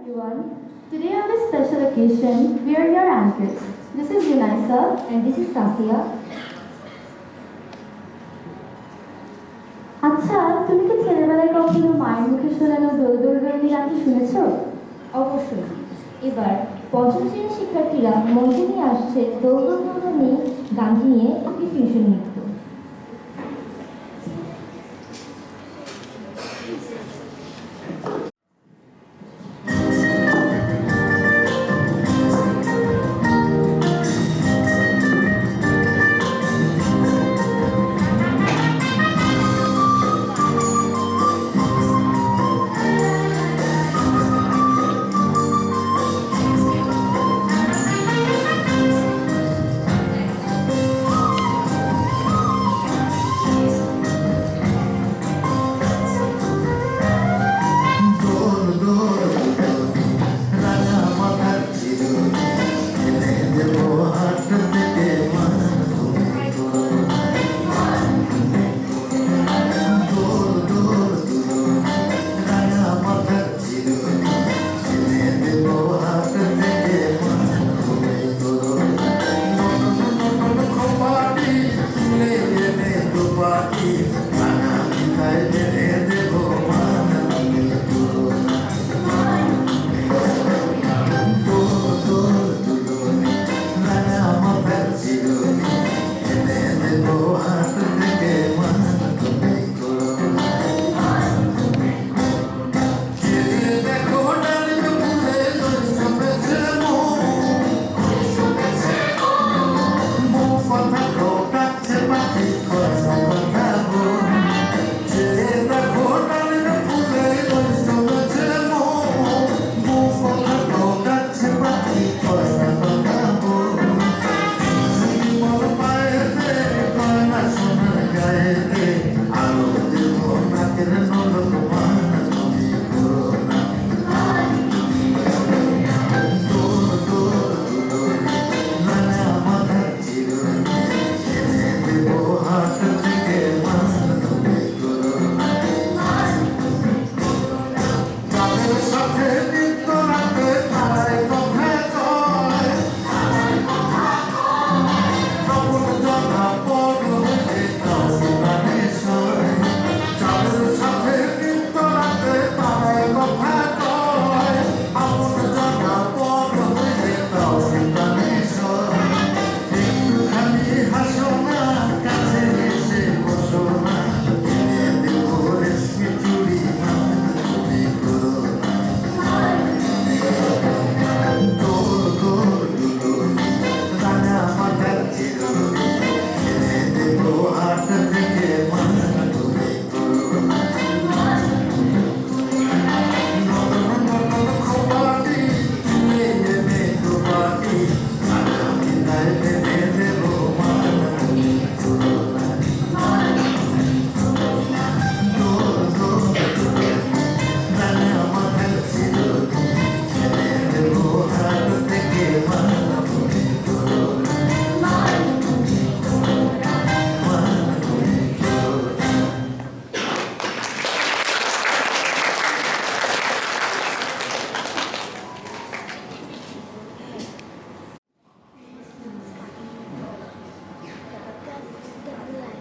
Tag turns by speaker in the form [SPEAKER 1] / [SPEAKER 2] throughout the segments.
[SPEAKER 1] everyone. Today on this special occasion, we are your anchors. This is Unisa
[SPEAKER 2] And this is Tasia.
[SPEAKER 1] আচ্ছা, তুমি কি ছেলেবেলায় কখনো মায়ের মুখে শোনানো দোল দোল দোলনি গানটি শুনেছো?
[SPEAKER 2] অবশ্যই এবার পঞ্চম শ্রেণীর শিক্ষার্থীরা মঞ্চে নিয়ে আসছে দৌড় দৌড়নি গানটি নিয়ে একটি ফিউশন নৃত্য।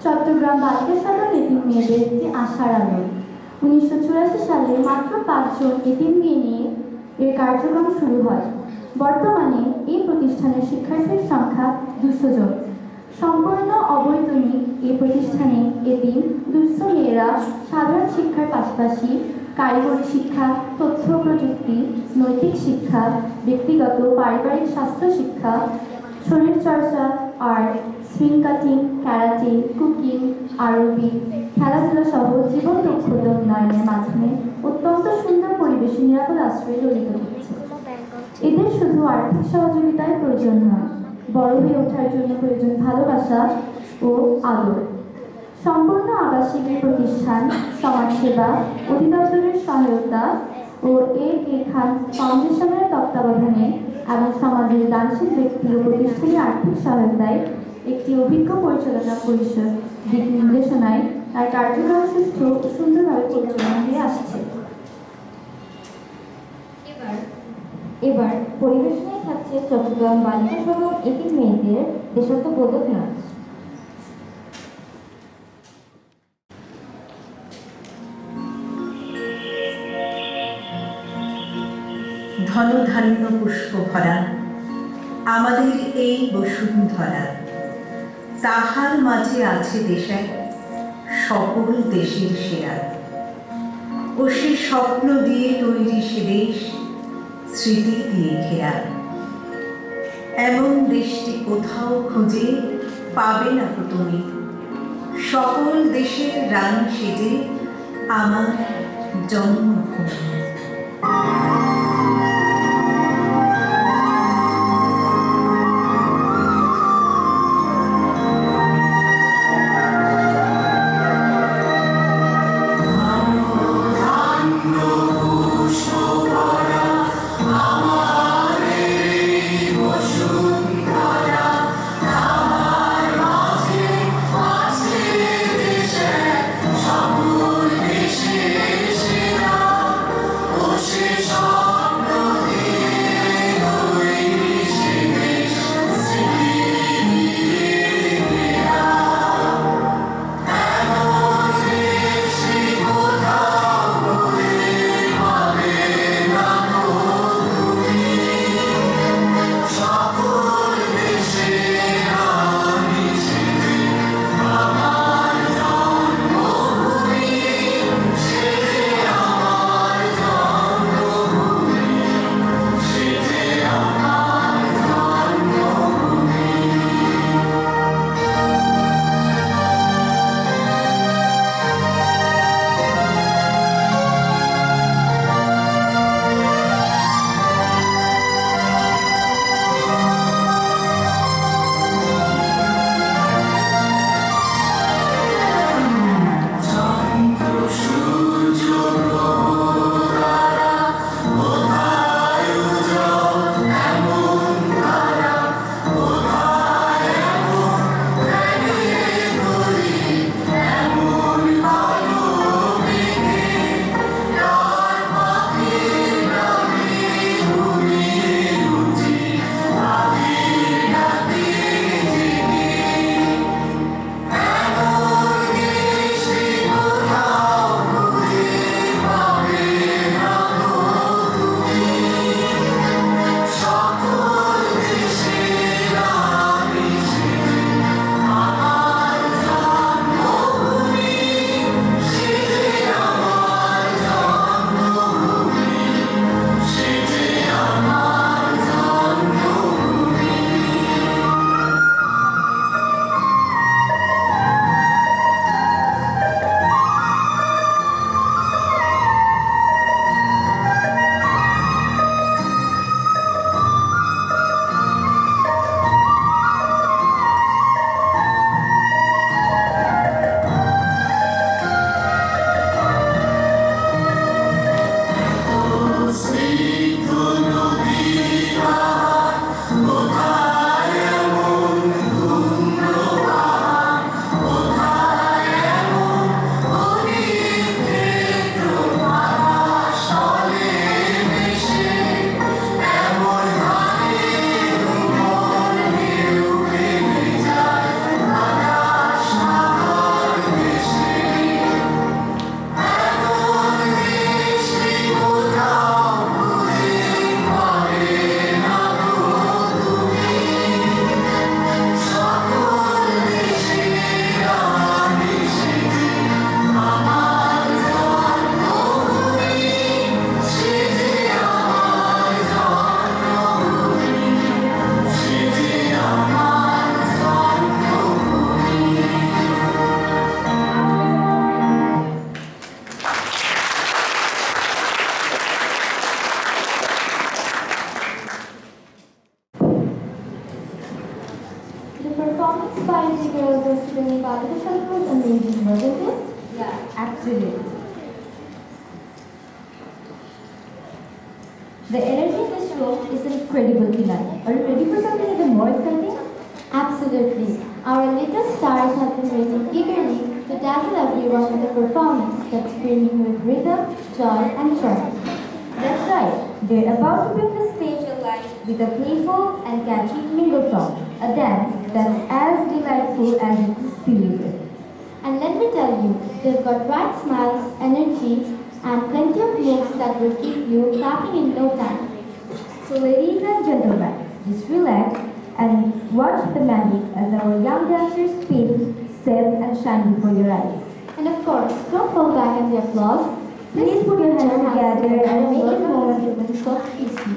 [SPEAKER 2] চট্টগ্রাম বালিকা সদন এতিম মেয়েদের একটি আশার আলো। 1984 সালে মাত্র 5 জন এতিমকে নিয়ে এর কার্যক্রম শুরু হয়। বর্তমানে এই প্রতিষ্ঠানের শিক্ষার্থীর সংখ্যা 200 জন। সম্পূর্ণ অবৈতনিক এই প্রতিষ্ঠানে এতিম দুস্থ মেয়েরা সাধারণ শিক্ষার পাশাপাশি কারিগরি শিক্ষা, তথ্য প্রযুক্তি, নৈতিক শিক্ষা, ব্যক্তিগত পারিবারিক স্বাস্থ্য শিক্ষা, শরীরচর্চা, art, swing cutting, karate, cooking, আরবি, খেলাধুলা সহ জীবন দক্ষতা উন্নয়নের মাধ্যমে অত্যন্ত সুন্দর পরিবেশে নিরাপদ আশ্রয়ে জড়িত হচ্ছে। এদের শুধু আর্থিক সহযোগিতায় প্রয়োজন নয়, বড় হয়ে ওঠার জন্য প্রয়োজন ভালোবাসা ও আদর। সম্পূর্ণ আবাসিক এই প্রতিষ্ঠান সমাজসেবা অধিদপ্তরের সহায়তা ও এ খান ফাউন্ডেশনের তত্ত্বাবধানে এবং সমাজের দানশীল ব্যক্তি ও প্রতিষ্ঠানের আর্থিক সহায়তায় একটি অভিজ্ঞ পরিচালনা পরিষদ দিক নির্দেশনায় তার কার্যক্রম সুষ্ঠু ও সুন্দরভাবে পরিচালনা দিয়ে আসছে। এবার
[SPEAKER 3] এবার পরিবেশনায় থাকছে চট্টগ্রাম বালিকা সদন এতিম মেয়েদের দেশাত্মবোধক নাচ।
[SPEAKER 4] ধনধান্য পুষ্প ভরা আমাদের এই বসুন্ধরা, তাহার মাঝে আছে দেশে সকল দেশের সেরা। ও সে স্বপ্ন দিয়ে তৈরি সে দেশ, স্মৃতি দিয়ে ঘেরা। এমন দেশটি কোথাও খুঁজে পাবে না তো তুমি, সকল দেশের রানী সেজে আমার জন্মভূমি।
[SPEAKER 2] Performance by the girls of Sydney Balika Shalom was amazing, wasn't it?
[SPEAKER 1] Yeah, absolutely.
[SPEAKER 3] The energy in this show is incredible tonight. Are you ready for something even more exciting?
[SPEAKER 2] Absolutely. Our little stars have been waiting eagerly to dazzle everyone with a performance that's brimming with rhythm, joy, and charm.
[SPEAKER 3] That's right. right. They're about to bring the stage alive with a playful and catchy mingle song, a dance that's as delightful as it's spirited.
[SPEAKER 2] And let me tell you, they've got bright smiles, energy, and plenty of moves that will keep you clapping in no time.
[SPEAKER 3] So ladies and gentlemen, just relax and watch the magic as our young dancers spin, step and shine before your eyes.
[SPEAKER 2] And of course, don't fall back in the applause.
[SPEAKER 3] Please put your hands together and make this moment
[SPEAKER 2] even so easy.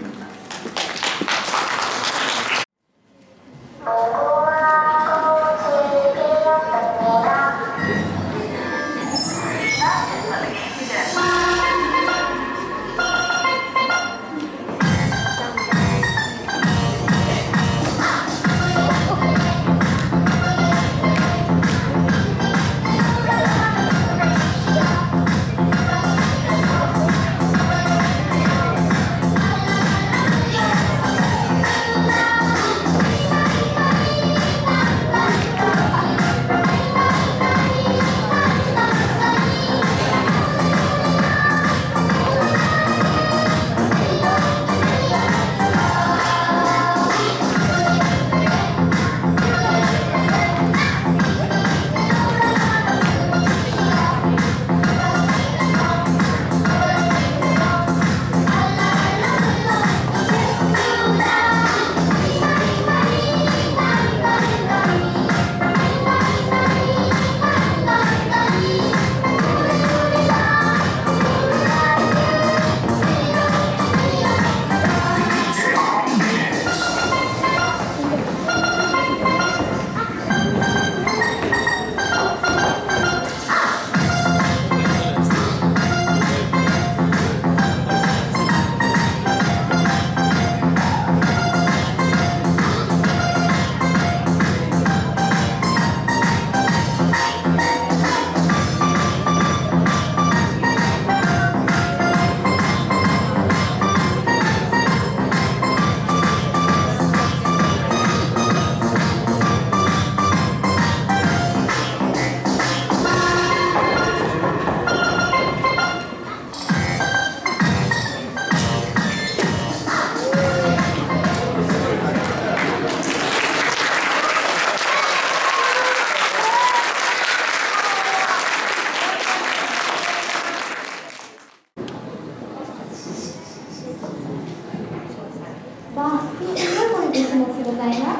[SPEAKER 2] বাহ, কি সুন্দর পরিবেশনা ছিল, তাই না?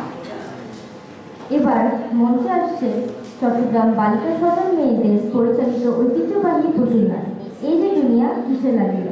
[SPEAKER 3] এবার মঞ্চে আসছে চট্টগ্রাম বালিকা সদন মেয়েদের পরিচালিত ঐতিহ্যবাহী পুতুল নাচ এই যে দুনিয়া কিসে লাগিল।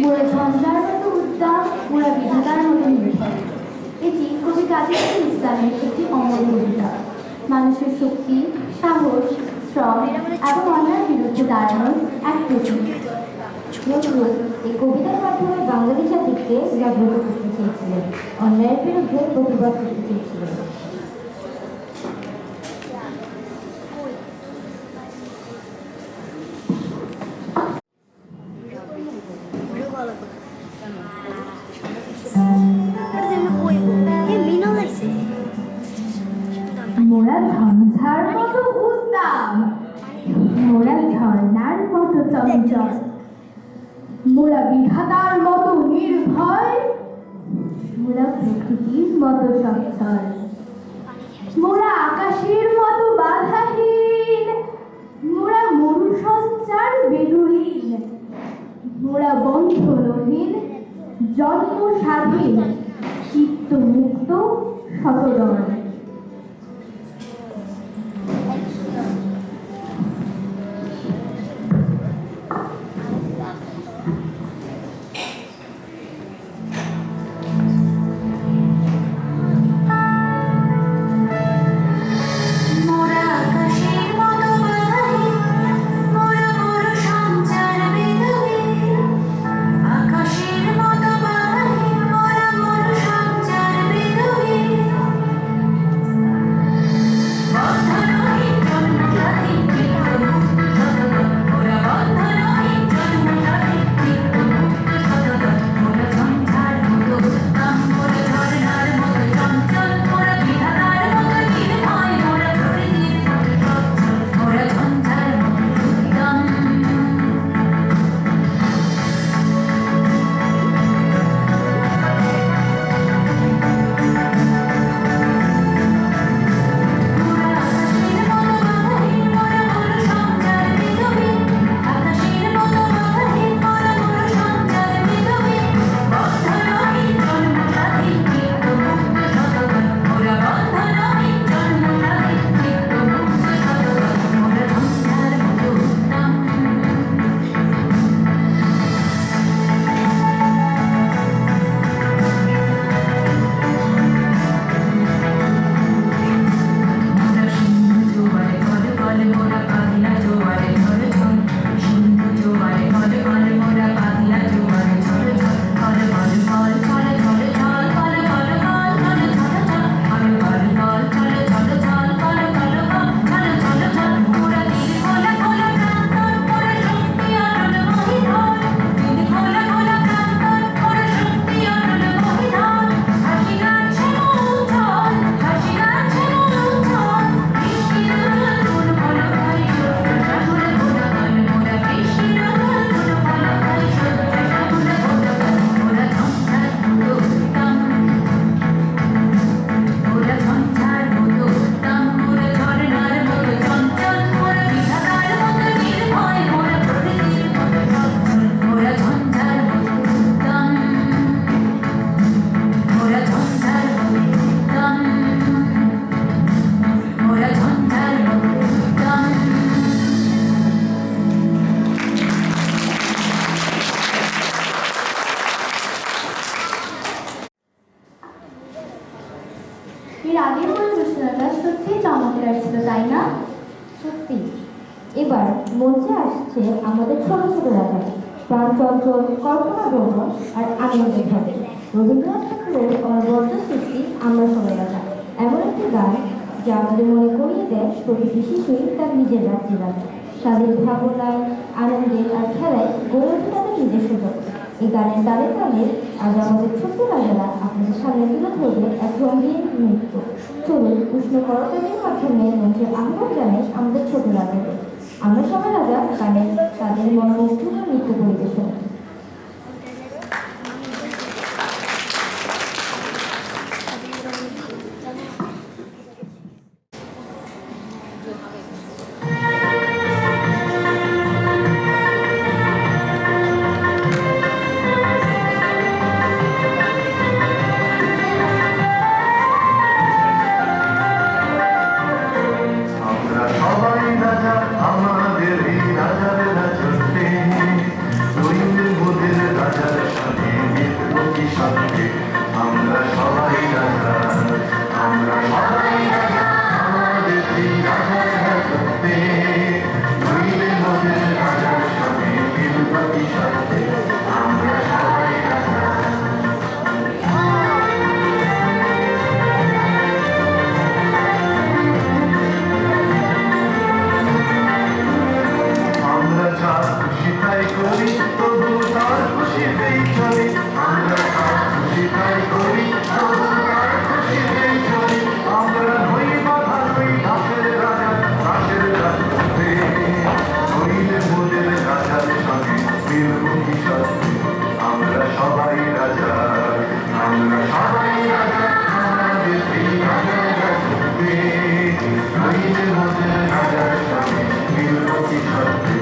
[SPEAKER 2] মোরা ঝঞ্ঝার মতো উদ্দাম, মোরা বিধাতার মতো নির্ভর। এটি কবি কাজী নজরুল ইসলামের একটি অমর কবিতা। মানুষের শক্তি, সাহস, শ্রম এবং অন্যায়ের বিরুদ্ধে দাঁড়ানোর এক প্রতীক।
[SPEAKER 3] নজরুল এই কবিতার মাধ্যমে বাঙালি জাতিকে জাগ্রত করতে চেয়েছিলেন, অন্যায়ের বিরুদ্ধে প্রতিবাদ করতে চেয়েছিলেন।
[SPEAKER 2] মোরা ঝঞ্ঝার মতো উদ্দাম, মোরা ঝর্ণার মতো চঞ্চল, মোরা বিধাতার মতো নির্ভয়, মোরা প্রকৃতির মতো সচ্ছল, মোরা আকাশের মতো বাধাহীন, মোরা মরু সঞ্চার বেদুহীন, মোরা বন্ধনহীন, জন্ম স্বাধীন, চিত্ত মুক্ত শতদল। এর আগের পরিবেশনাটা সত্যিই চমৎকার ছিল, তাই না?
[SPEAKER 3] সত্যি। এবার মঞ্চে আসছে আমাদের ছোট ছোট রাজা, প্রাণচঞ্চল, কল্পনাপ্রবণ আর আনন্দের ভাবে। রবীন্দ্রনাথ ঠাকুরের অনবদ্য সৃষ্টি আমরা সবাই রাজা, এমন একটি গান যা আমাদের মনে করিয়ে দেয় প্রতিটি শিশুই তার নিজের রাজ্যে রাজা। তাদের ভাবনায়, আনন্দে আর খেলায় গড়ে ওঠে তাদের নিজস্ব জগৎ। এই গানের তালে তালে আজ আমাদের ছোট্ট রাজারা আপনাদের সামনে তুলে ধরবে এক রঙিন নৃত্য। চলুন উষ্ণ করতালির মাধ্যমে মঞ্চের আহ্বান জানাই আমাদের ছোট রাজাদের। আমরা সবাই রাজা গানের তাদের মনোমুগ্ধকর নৃত্য পরিবেশন।
[SPEAKER 5] আমরা সবাই রাজা, আমাদের এই রাজার রাজত্বে সাথে আমরা সবাই রাজা। আমরা যা খুশি তাই করি, তবু তার খুশিতেই চলি। আমরা যা খুশি তাই করি, তবু তার খুশিতেই চলি। আমরা হই বাধা নই ঘাসের রাজা, ঘাসের রাজপথে হইলে মোদের রাজার সঙ্গে মিলব কি সত্যি। আমরা সবাই রাজা, আমরা সবাই রাজা, আমাদের এই রাজার রাজপথে হইলে মোদের রাজার সঙ্গে মিলব কি সত্যি।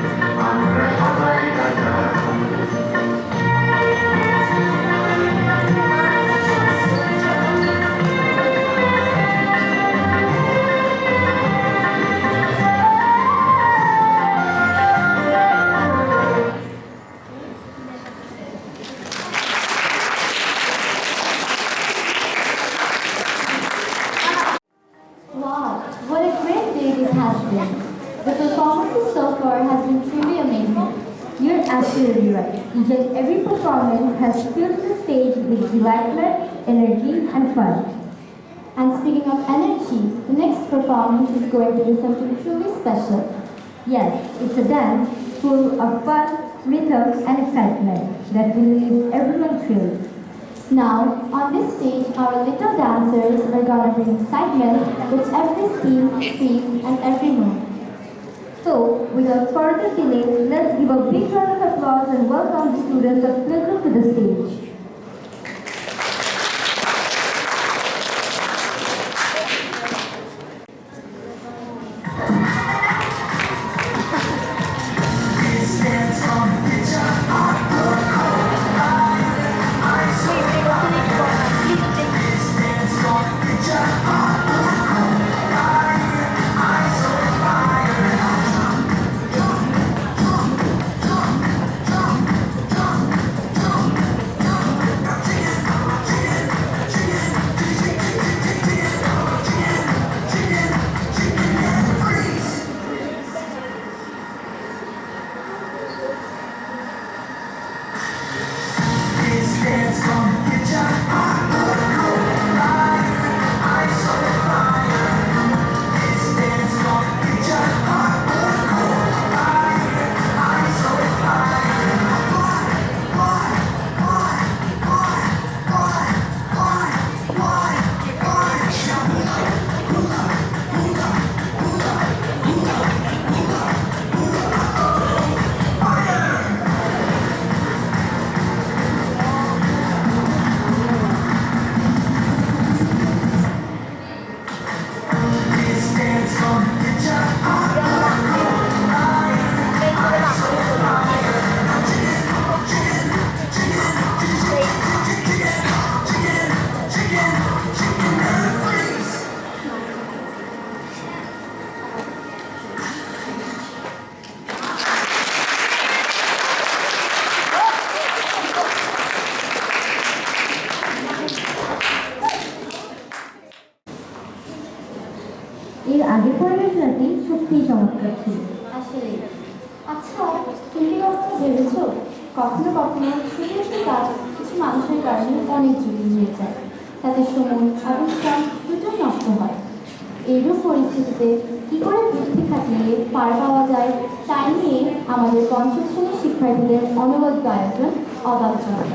[SPEAKER 5] আমরা সবাই রাজা।
[SPEAKER 2] Wow, what a great day this has been. The performances so far has been truly amazing.
[SPEAKER 3] You're absolutely right. Each and every performance has filled the stage with delightment, energy, and fun.
[SPEAKER 2] And speaking of energy, the next performance is going to be something truly special.
[SPEAKER 3] Yes, it's a dance full of fun, rhythm, and excitement that will leave everyone thrilled.
[SPEAKER 2] Now, on this stage, our little dancers are gonna bring excitement with every scene, freeze, and every move.
[SPEAKER 3] So, without further delay, let's give a big round of applause and welcome the students of Pilgrim to the stage. এর আগের পরিবেশনাটি সত্যিই চমৎকার ছিল।
[SPEAKER 2] আসলে আচ্ছা, তুমি কি কখনো ভেবেছো কখনো কখনো ছোট একটি কাজ কিছু মানুষের কারণে অনেক জটিল হয়ে যায়, তাতে সময় আর উৎসাহ দুটোই নষ্ট হয়। এইরূপ পরিস্থিতিতে কী করে বুদ্ধি খাটিয়ে পার পাওয়া যায় তাই নিয়ে আমাদের পঞ্চম শ্রেণীর শিক্ষার্থীদের অনবদ্য আয়োজন অবাঞ্ছনা।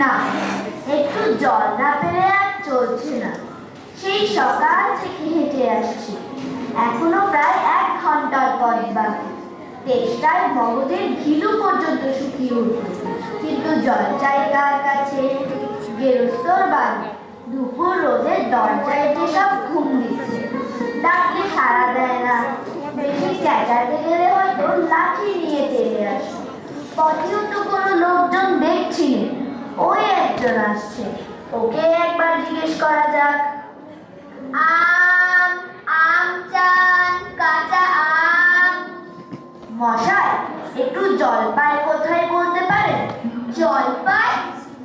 [SPEAKER 6] না, একটু জল না পেলে আর চলছে না। সেই সকাল থেকে হেঁটে আসছি, এখনো প্রায় 1 ঘন্টার পথ বাকি। তেষ্টায় মগজের ঘিলু পর্যন্ত শুকিয়ে উঠল, কিন্তু জল চাই কার কাছে? গেরস্তর বাড়ি, দুপুর রোদের দরজায় যে সব ঘুম দিচ্ছে, ডাকলে সাড়া দেয় না। বেশি চেঁচাতে গেলে হয়তো লাঠি নিয়ে তেড়ে আসে। পথেও তো কোনো লোকজন দেখছি না, ওই একজন আসছে, ওকে একবার জিজ্ঞেস করা যাক। আম আম চান, কাঁচা আম? মশাই, একটু জলপাই কোথায় বলতে পারেন? জলপাই?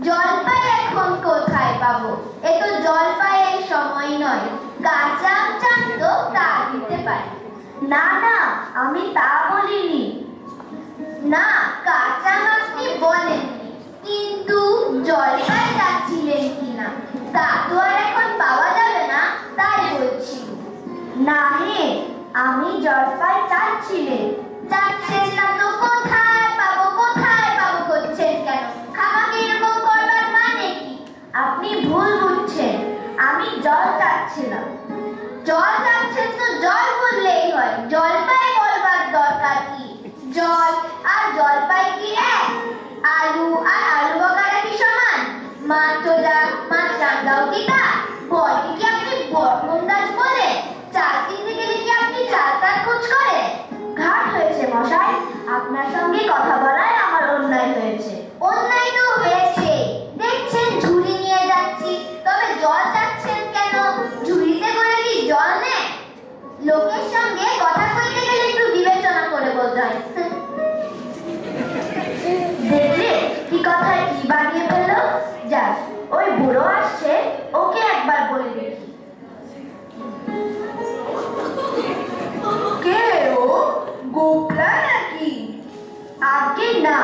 [SPEAKER 6] জলপাই এখন কোথায় পাবো? এ তো জলপাইয়ের সময় নয়। কাঁচা আম চান তো তা দিতে পারি। না না, আমি তা বলিনি। না, কাঁচা আম আপনি বলেননি, কিন্তু জলপাই চাচ্ছিলেন কিনা তা তো আর এখন পাওয়া যাবে না, তাই বলছি। না হে, আমি জলপাই চাচ্ছেন না তো কোথায় পাবো করছেন কেন? খামাকে এরকম করবার মানে কি? আপনি ভুল বুঝছেন, আমি জল চাচ্ছিলাম। জল চাচ্ছেন তো জল বললেই হয়, জলপাই বলবার দরকার কি? জল আর জলপাই কি এক? আলু আর আলু বগারা কি সমান? মাছ রান্নাও কি তা? বলকে কি আপনি বরকন্দাজ বলে? চাল কিনতে গেলে কি আপনি চালতার খোঁজ করে? ঘাট হয়েছে মশাই, আপনার সঙ্গে কথা বলায় আমার অন্যায় হয়েছে। অন্যায় তো হয়েছে, দেখছেন ঝুড়ি নিয়ে যাচ্ছি, তবে জল চাচ্ছেন কেন? ঝুড়িতে করে কি জল নেয়? লোকের সঙ্গে কথা কইতে গেলে একটু বিবেচনা করে বলতে হয়। দেখলে কি কথায় কি বানিয়ে ফেললো? যাক, ওই বুড়ো আসছে, ওকে একবার বলে দেখি। কে ও? গোপলা নাকি? আগে না,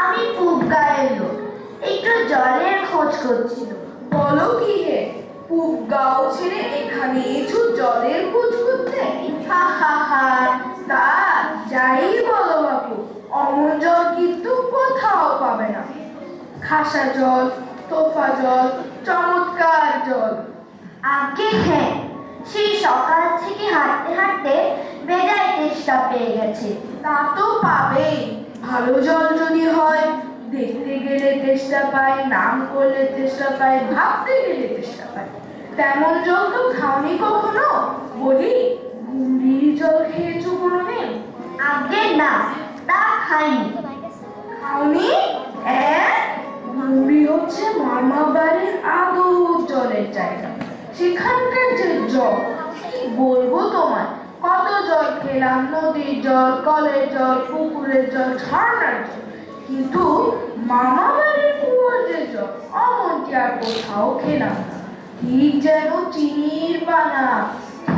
[SPEAKER 6] আমি পূব গায়ের লোক, একটু জলের খোঁজ করছিল।
[SPEAKER 7] বলো কি হে, পূব গাঁও ছেড়ে এখানে এসো জলের খোঁজ করতে? হা হা হা, তা যাই বলো বাপু, অমন জল কিন্তু কোথাও পাবে না। খাসা জল, তোফা জল, চমৎকার জল।
[SPEAKER 6] আগে হ্যাঁ, সেই সকাল থেকে হাঁটতে হাঁটতে বেজায় তেষ্টা পেয়ে গেছে।
[SPEAKER 7] তা তো পাবেই, ভালো জল যদি হয়। দেখতে গেলে তেষ্টা পায়, নাম করলে তেষ্টা পায়, ভাবতে গেলে তেষ্টা পায়। তেমন জল তো খাওনি কখনো? বলি, ঘুমড়ির জল খেয়েছো কোনোদিন?
[SPEAKER 6] আগে না, তা খাইনি।
[SPEAKER 7] খাওনি? ঘুমড়ি হচ্ছে মামা বাড়ির আদর জলের জায়গা। সেখানকার যে জল, কি বলবো তোমায়, কত জল খেলাম, নদীর জল, কলের জল, পুকুরের জল, ঝর্ণার জল, কিন্তু মামা বাড়ির কুয়োর যে জল, অমনটি আর কোথাও খেলাম না। ঠিক যেন চিনির পানা,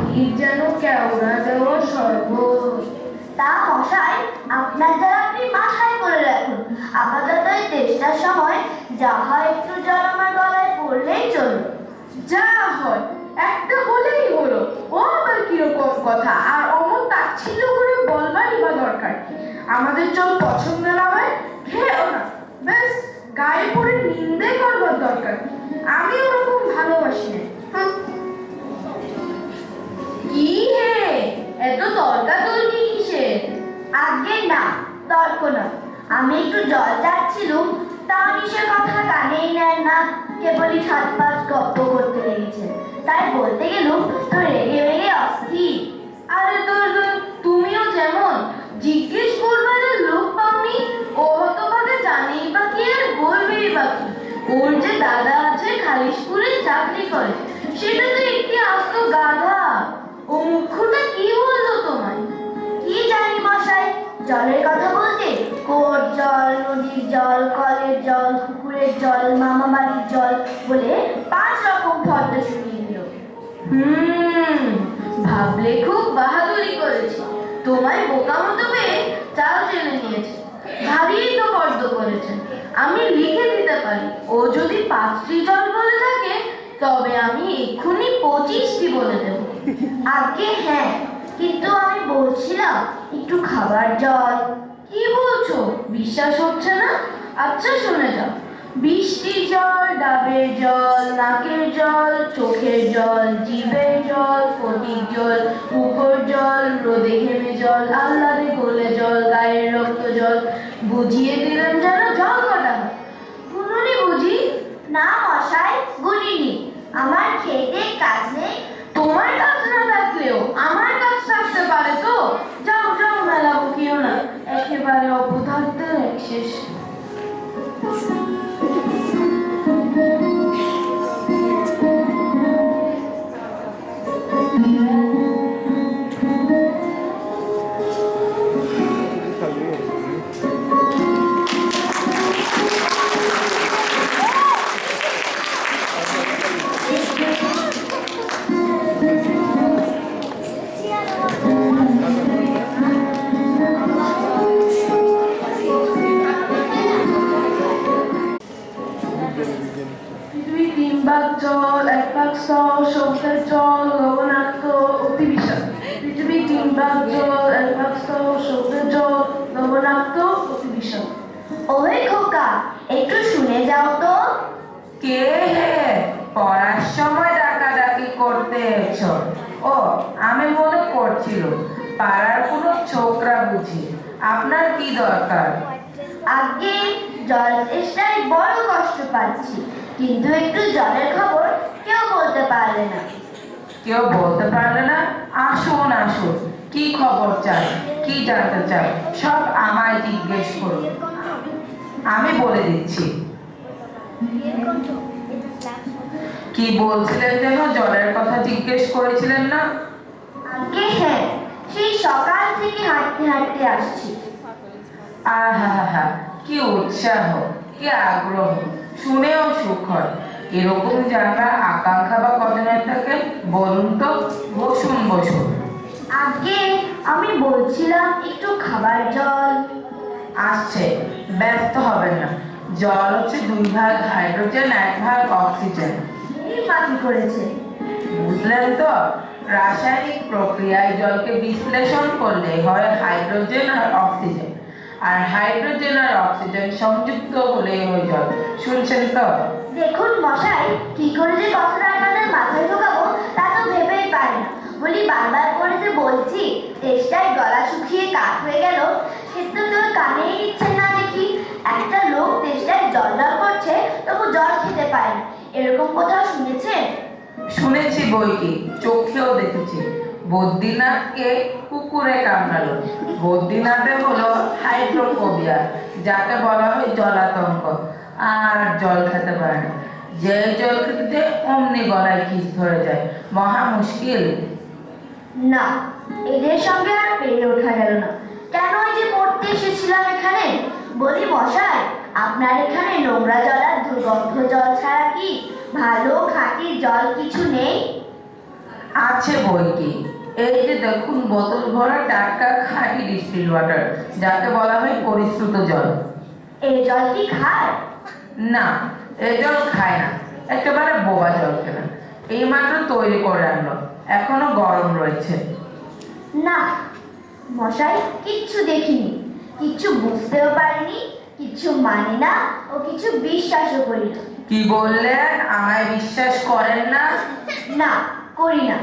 [SPEAKER 7] ঠিক যেন কেওড়া দেওয়া শরবত।
[SPEAKER 6] তা মশাই, আপনার জল আপনি মাথায় করে রাখুন। আপাতত এই তেষ্টার সময় যা হয় একটু জল আমার গলায় পড়লেই চলবে।
[SPEAKER 7] যা হয় একটা হলেই হলো, ও আবার কিরকম কথা? আর অমন তাচ্ছিল্য করে বলবারই বা দরকার কি? আমাদের জল পছন্দ না হয় খেয়েও না, ব্যাস গায়ে পড়ে নিন্দে করবার দরকার কি? আমি ওরকম ভালোবাসি না। কি হে, এত তর্কাতর্কি কিসের?
[SPEAKER 6] আগে না, তর্ক না, আমি একটু জল চাচ্ছিলুম, তা নিশে কথা কানেই নেন না, কেবলই সাত পাঁচ গপ্প করতে লেগেছে। তাই বলতে গেলুম তো রেগে মেগে অস্থির।
[SPEAKER 7] আরে তুমিও যেমন জিজ্ঞেস করবার লোক পাওনি, ও হতভাগে জানেই বা কি আর বলবেই বা কি? ওর যে দাদা আছে খালিশপুরে চাকরি করে, সেটা তো একটি আস্ত গাধা। ও মুখ্যটা কি বললো তোমায়?
[SPEAKER 6] কি জানি মশাই, জলের কথা বলতে কোট জল, নদীর জল, কলের জল, পুকুরের জল, মামা বাড়ির জল বলে 5 রকম ফর্দ শুনিয়ে দিল।
[SPEAKER 7] ভাবলে খুব বাহাদুরি করেছে, তোমায় বোকা মতো পেয়ে চাল চেনে নিয়েছে। ভারী তো ফর্দ করেছে, আমি লিখে দিতে পারি। ও যদি 5টি জল বলে থাকে, তবে আমি এক্ষুনি 25টি বলে দেব।
[SPEAKER 6] আগে হ্যাঁ, কিন্তু আমি বলছিলাম একটু খাবার জল।
[SPEAKER 7] কি বলছো? বিশ্বাস হচ্ছে না? আচ্ছা শুনে যাও। বৃষ্টির জল, ডাবের জল, নাকের জল, চোখের জল, জিভের জল, ফটিক জল, পুকুর জল, রোদে ঘেমে জল, আহ্লাদে গোলে জল, গায়ের রক্ত জল। বুঝিয়ে দিলাম যেন জল কটা হয়। গুনুনি বুঝি?
[SPEAKER 6] না মশাই, গুনিনি। আমার খেতে কাজ নেই।
[SPEAKER 7] তোমার কাজ না থাকলেও আমার কাজ থাকতে পারে তো। যাও যাও, মেলা বকিও না, একেবারে অপদার্থের এক শেষ।
[SPEAKER 6] খোকা, একটু শুনে যাও তো।
[SPEAKER 7] কে হে পড়ার সময় ডাকাডাকি করতে এসো? ও, আমি মনে করছিল পাড়ার কোনো ছোকরা বুঝি। আপনার কি দরকার?
[SPEAKER 6] আগে জল তেষ্টায় বড় কষ্ট পাচ্ছি, কিন্তু একটু জলের খবর কেউ বলতে পারলে না।
[SPEAKER 7] কেউ বলতে পারলে না? আসুন আসুন, কি খবর চাই, কি জানতে চাই, সব আমায় জিজ্ঞেস করুন, আমি বলে দিচ্ছি। কি বলছিলেন যেন? জলের কথা জিজ্ঞেস করেছিলেন না?
[SPEAKER 6] আগে হ্যাঁ, সেই সকাল থেকে হাঁটতে হাঁটতে আসছি।
[SPEAKER 7] আহা, কি উৎসাহ, কি আগ্রহ, শুনেও সুখ হয়। এরকম জায়গা আকাঙ্ক্ষা বা কজনের থাকে বলুন তো? বসুন বসুন।
[SPEAKER 6] আগে আমি বলছিলাম একটু খাবার জল।
[SPEAKER 7] আসছে, ব্যস্ত হবেন না। জল হচ্ছে 2 ভাগ হাইড্রোজেন, 1 ভাগ অক্সিজেন।
[SPEAKER 6] এই মাটি করেছে।
[SPEAKER 7] বুঝলেন তো? রাসায়নিক প্রক্রিয়ায় জলকে বিশ্লেষণ করলে হয় হাইড্রোজেন আর অক্সিজেন, আর হাইড্রোজেন আর অক্সিজেন সংযুক্ত হলে হয় জল। শুনছেন তো?
[SPEAKER 6] দেখুন মশাই, কি করে যে কথাটা আপনাদের মাথায় ঢোকাবো তা তো ভেবেই পারি না। বলি বারবার করে যে বলছি, তেষ্টায় গলা শুকিয়ে কাঠ হয়ে গেল, সে তো কেউ কানেই নিচ্ছেন না দেখি। একটা লোক তেষ্টায় জল জল করছে, তবু জল খেতে পারে না, এরকম কোথাও শুনেছেন?
[SPEAKER 7] শুনেছি বই কি, চোখেও দেখেছি। বদ্রীনাথকে কুকুরে কামড়ালো। বদ্রীনাথে হলো হাইড্রোফোবিয়া, যাকে বলা হয় জলাতঙ্ক, আর জল খেতে পারে না। যে জল খেতে যায় অমনি গলায় খিস ধরে যায়, মহা মুশকিল।
[SPEAKER 6] না, এদের সঙ্গে আর পেরে ওঠা গেল না। কেন ওই যে পড়তে এসেছিলাম এখানে। বলি মশাই, আপনার এখানে নোংরা জল আর দুর্গন্ধ জল ছাড়া কি ভালো খাঁটি জল কিছু নেই?
[SPEAKER 7] আছে বই কি, এই যে দেখুন বোতল ভরা টাটকা খাঁটি ডিস্টিল ওয়াটার, যাকে বলা হয় পরিশ্রুত জল।
[SPEAKER 6] এই জল কি খায়?
[SPEAKER 7] না, এই জল খায় না, একেবারে বোবা জল কেনা। এইমাত্র তৈরি করে আনলো, এখনো গরম রয়েছে।
[SPEAKER 6] না মশাই, কিচ্ছু দেখিনি, কিচ্ছু বুঝতেও পারিনি, কিচ্ছু মানি না ও কিছু বিশ্বাসও করি না।
[SPEAKER 7] কি বললেন? আমায় বিশ্বাস করেন না?
[SPEAKER 6] না, করি না।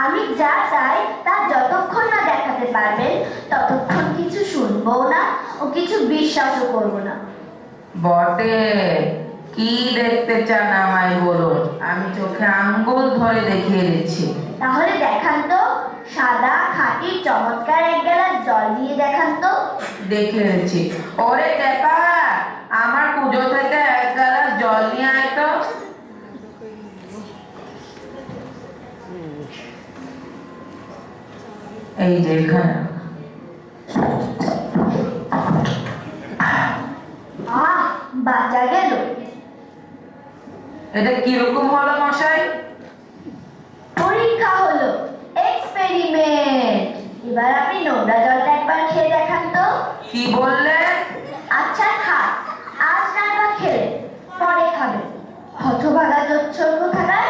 [SPEAKER 6] আমি যা চাই তা যতক্ষণ না দেখাতে পারবেন ততক্ষণ কিছু শুনবো না ও কিছু বিশ্বাসও করবো না।
[SPEAKER 7] বটে, কি দেখতে চান আমায় বলুন, আমি চোখে আঙ্গুল ধরে দেখিয়ে দিচ্ছি।
[SPEAKER 6] তাহলে দেখান তো, সাদা খাঁটি চমৎকার এক গ্লাস জল দিয়ে দেখান তো।
[SPEAKER 7] দেখিয়ে দিচ্ছি। ওরে টেপা, আমার পুজো থেকে 1 গ্লাস জল নিয়ে আয় তো। এই যে এখানে।
[SPEAKER 6] আহ, বাঁচা গেল।
[SPEAKER 7] এটা কিরকম হলো মশাই?
[SPEAKER 6] পরীক্ষা হলো, এক্সপেরিমেন্ট। এবার আপনি নোংরা জলটা একবার খেয়ে দেখান তো।
[SPEAKER 7] কি বললেন?
[SPEAKER 6] আচ্ছা থাক, আজ না বা খেলে পরে খাবেন। হতভাগা জোচ্ছর কোথাকার।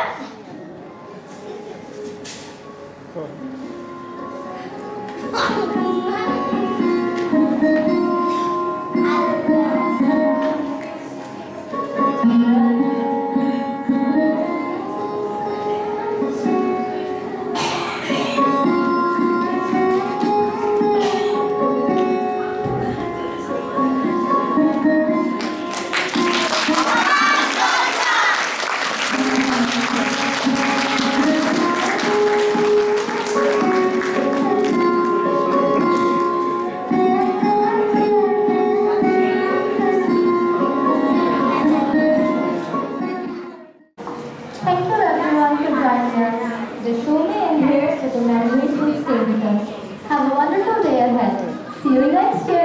[SPEAKER 2] Thank you everyone for joining us. The show may end here, but the memories will stay with us. Have a wonderful day ahead. See you next year.